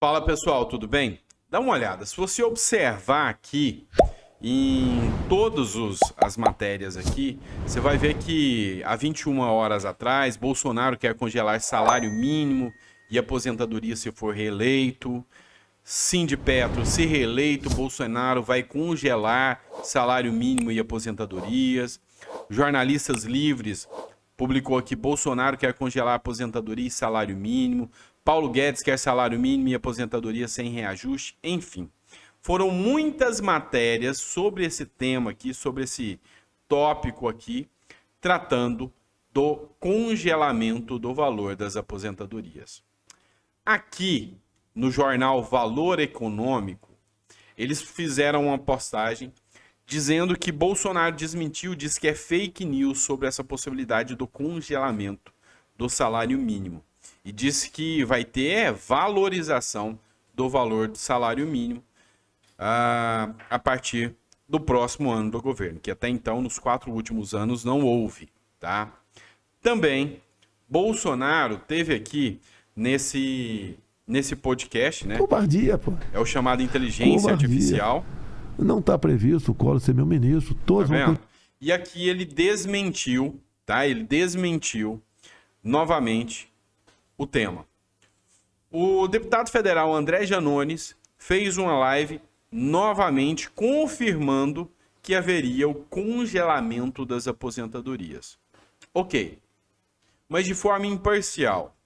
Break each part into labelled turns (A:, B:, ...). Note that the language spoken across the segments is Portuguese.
A: Fala pessoal, tudo bem? Dá uma olhada, se você observar aqui em todas as matérias aqui, você vai ver que há 21 horas atrás, Bolsonaro quer congelar salário mínimo e aposentadoria se for reeleito. Sindipetro, se reeleito, Bolsonaro vai congelar salário mínimo e aposentadorias. Jornalistas Livres publicou aqui, Bolsonaro quer congelar aposentadoria e salário mínimo. Paulo Guedes quer salário mínimo e aposentadoria sem reajuste. Enfim, foram muitas matérias sobre esse tema aqui, sobre esse tópico aqui, tratando do congelamento do valor das aposentadorias. Aqui, no jornal Valor Econômico, eles fizeram uma postagem dizendo que Bolsonaro desmentiu, diz que é fake news sobre essa possibilidade do congelamento do salário mínimo. E disse que vai ter valorização do valor do salário mínimo a partir do próximo ano do governo, que até então, nos 4 últimos anos, não houve. Tá? Também, Bolsonaro teve aqui nesse podcast, né?
B: Covardia, pô.
A: É o chamado inteligência artificial.
B: Não está previsto o Collor ser meu ministro. Todos
A: tá vendo? E aqui ele desmentiu, tá? Ele desmentiu novamente o tema. O deputado federal André Janones fez uma live novamente confirmando que haveria o congelamento das aposentadorias. Ok, mas de forma imparcial.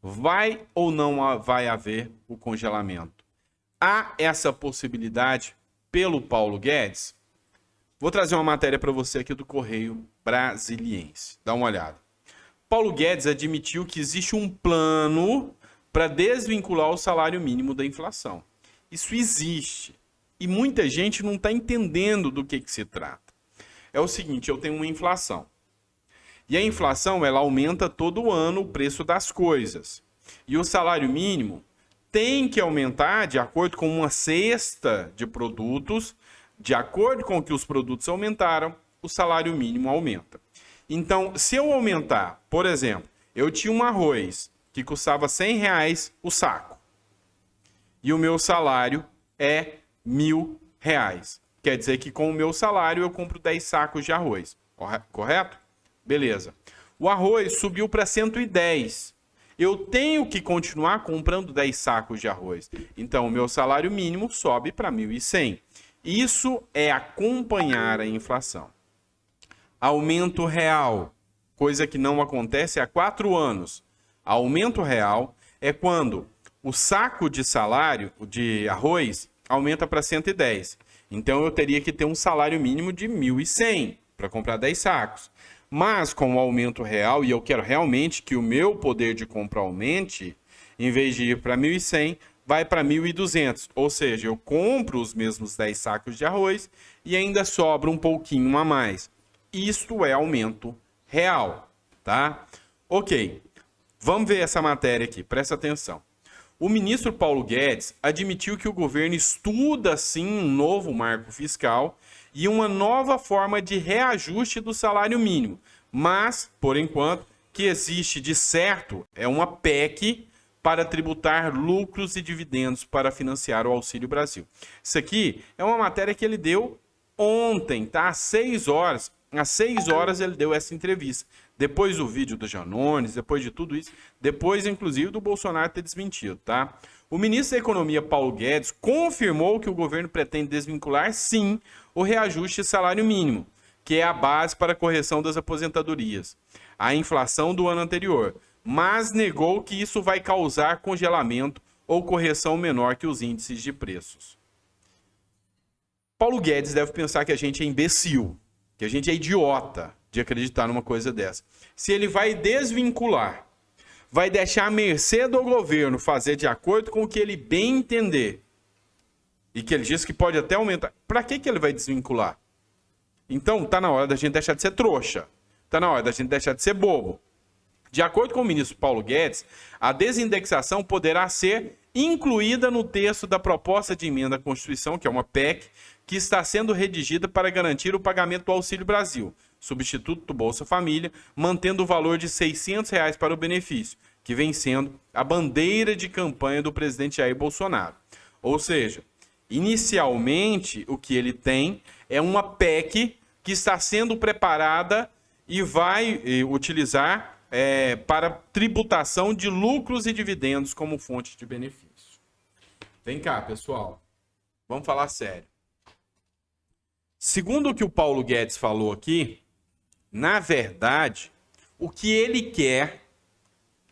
A: Vai ou não vai haver o congelamento? Há essa possibilidade pelo Paulo Guedes? Vou trazer uma matéria para você aqui do Correio Brasiliense. Dá uma olhada. Paulo Guedes admitiu que existe um plano para desvincular o salário mínimo da inflação. Isso existe. E muita gente não está entendendo do que se trata. É o seguinte, eu tenho uma inflação. E a inflação, ela aumenta todo ano o preço das coisas. E o salário mínimo tem que aumentar de acordo com uma cesta de produtos. De acordo com que os produtos aumentaram, o salário mínimo aumenta. Então, se eu aumentar, por exemplo, eu tinha um arroz que custava R$100 o saco. E o meu salário é R$1.000. Quer dizer que com o meu salário eu compro 10 sacos de arroz. Correto? Beleza. O arroz subiu para 110. Eu tenho que continuar comprando 10 sacos de arroz. Então, o meu salário mínimo sobe para 1.100. Isso é acompanhar a inflação. Aumento real, coisa que não acontece há 4 anos. Aumento real é quando o saco de salário de arroz aumenta para 110. Então, eu teria que ter um salário mínimo de 1.100 para comprar 10 sacos. Mas com o aumento real, e eu quero realmente que o meu poder de compra aumente, em vez de ir para 1.100, vai para 1.200. Ou seja, eu compro os mesmos 10 sacos de arroz e ainda sobra um pouquinho a mais. Isto é aumento real, tá? Ok, vamos ver essa matéria aqui, presta atenção. O ministro Paulo Guedes admitiu que o governo estuda, sim, um novo marco fiscal e uma nova forma de reajuste do salário mínimo. Mas, por enquanto, que existe de certo é uma PEC para tributar lucros e dividendos para financiar o Auxílio Brasil. Isso aqui é uma matéria que ele deu ontem, tá? Às 6 horas. Às 6 horas ele deu essa entrevista. Depois do vídeo do Janones, depois de tudo isso, depois, inclusive, do Bolsonaro ter desmentido, tá? O ministro da Economia, Paulo Guedes, confirmou que o governo pretende desvincular, sim, o reajuste de salário mínimo, que é a base para a correção das aposentadorias, a inflação do ano anterior, mas negou que isso vai causar congelamento ou correção menor que os índices de preços. Paulo Guedes deve pensar que a gente é imbecil, que a gente é idiota de acreditar numa coisa dessa. Se ele vai desvincular, vai deixar à mercê do governo fazer de acordo com o que ele bem entender, e que ele diz que pode até aumentar, para que ele vai desvincular? Então, tá na hora da gente deixar de ser trouxa. Tá na hora da gente deixar de ser bobo. De acordo com o ministro Paulo Guedes, a desindexação poderá ser incluída no texto da proposta de emenda à Constituição, que é uma PEC, que está sendo redigida para garantir o pagamento do Auxílio Brasil, substituto do Bolsa Família, mantendo o valor de R$ 600 para o benefício, que vem sendo a bandeira de campanha do presidente Jair Bolsonaro. Ou seja, inicialmente o que ele tem é uma PEC que está sendo preparada e vai utilizar para tributação de lucros e dividendos como fonte de benefício. Vem cá, pessoal. Vamos falar sério. Segundo o que o Paulo Guedes falou aqui, na verdade, o que ele quer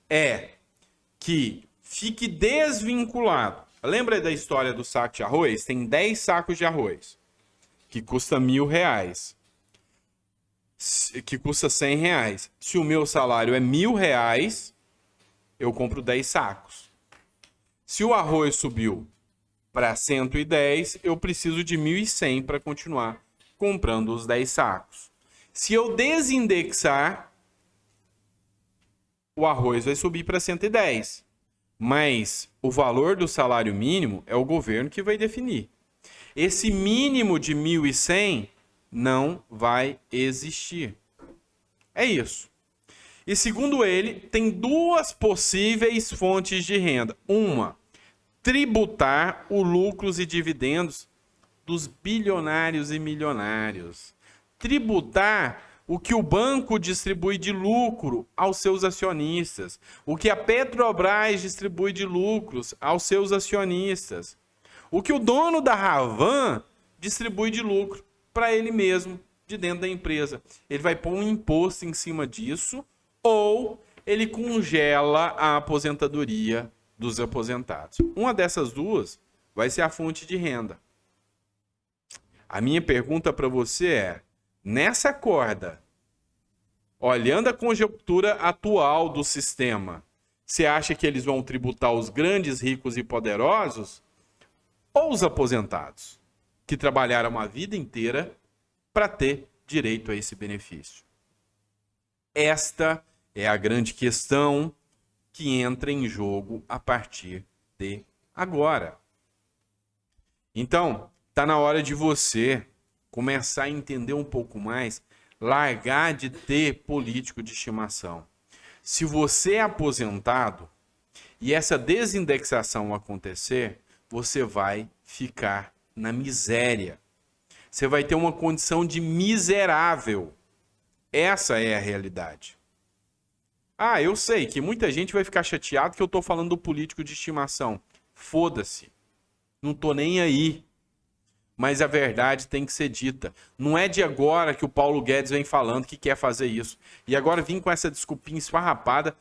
A: é que fique desvinculado. Lembra da história do saco de arroz? Tem 10 sacos de arroz, que custa R$1.000, que custa R$100. Se o meu salário é R$1.000, eu compro 10 sacos. Se o arroz subiu para 110, eu preciso de 1.100 para continuar comprando os 10 sacos. Se eu desindexar, o arroz vai subir para 110. Mas o valor do salário mínimo é o governo que vai definir. Esse mínimo de 1.100 não vai existir. É isso. E segundo ele, tem duas possíveis fontes de renda. Uma, tributar os lucros e dividendos dos bilionários e milionários. Tributar o que o banco distribui de lucro aos seus acionistas, o que a Petrobras distribui de lucros aos seus acionistas, o que o dono da Ravan distribui de lucro para ele mesmo, de dentro da empresa. Ele vai pôr um imposto em cima disso ou ele congela a aposentadoria dos aposentados. Uma dessas duas vai ser a fonte de renda. A minha pergunta para você é: nessa corda, olhando a conjuntura atual do sistema, você acha que eles vão tributar os grandes, ricos e poderosos ou os aposentados, que trabalharam a vida inteira para ter direito a esse benefício? Esta é a grande questão que entra em jogo a partir de agora. Então, está na hora de você começar a entender um pouco mais, largar de ter político de estimação. Se você é aposentado e essa desindexação acontecer, você vai ficar na miséria. Você vai ter uma condição de miserável. Essa é a realidade. Ah, eu sei que muita gente vai ficar chateado que eu estou falando do político de estimação. Foda-se. Não estou nem aí. Mas a verdade tem que ser dita. Não é de agora que o Paulo Guedes vem falando que quer fazer isso. E agora vim com essa desculpinha esfarrapada,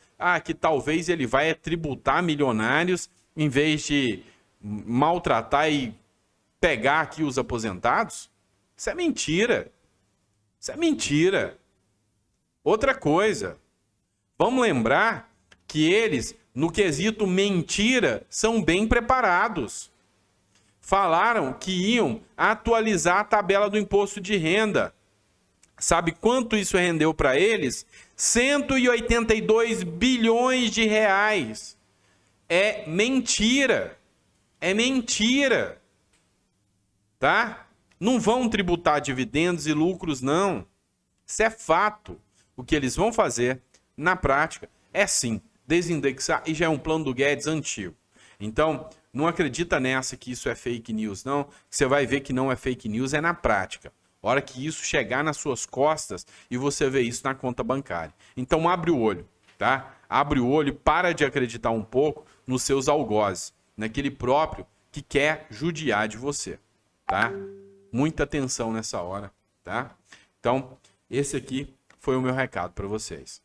A: que talvez ele vai tributar milionários em vez de maltratar e pegar aqui os aposentados. Isso é mentira. Isso é mentira. Outra coisa, vamos lembrar que eles, no quesito mentira, são bem preparados. Falaram que iam atualizar a tabela do imposto de renda. Sabe quanto isso rendeu para eles? 182 bilhões de reais. É mentira. É mentira. Tá? Não vão tributar dividendos e lucros, não. Isso é fato. O que eles vão fazer, na prática, é sim desindexar, e já é um plano do Guedes antigo. Então, não acredita nessa que isso é fake news, não. Que você vai ver que não é fake news, é na prática. A hora que isso chegar nas suas costas e você vê isso na conta bancária. Então, abre o olho, tá? Abre o olho e para de acreditar um pouco nos seus algozes, naquele próprio que quer judiar de você, tá? Muita atenção nessa hora, tá? Então, esse aqui foi o meu recado para vocês.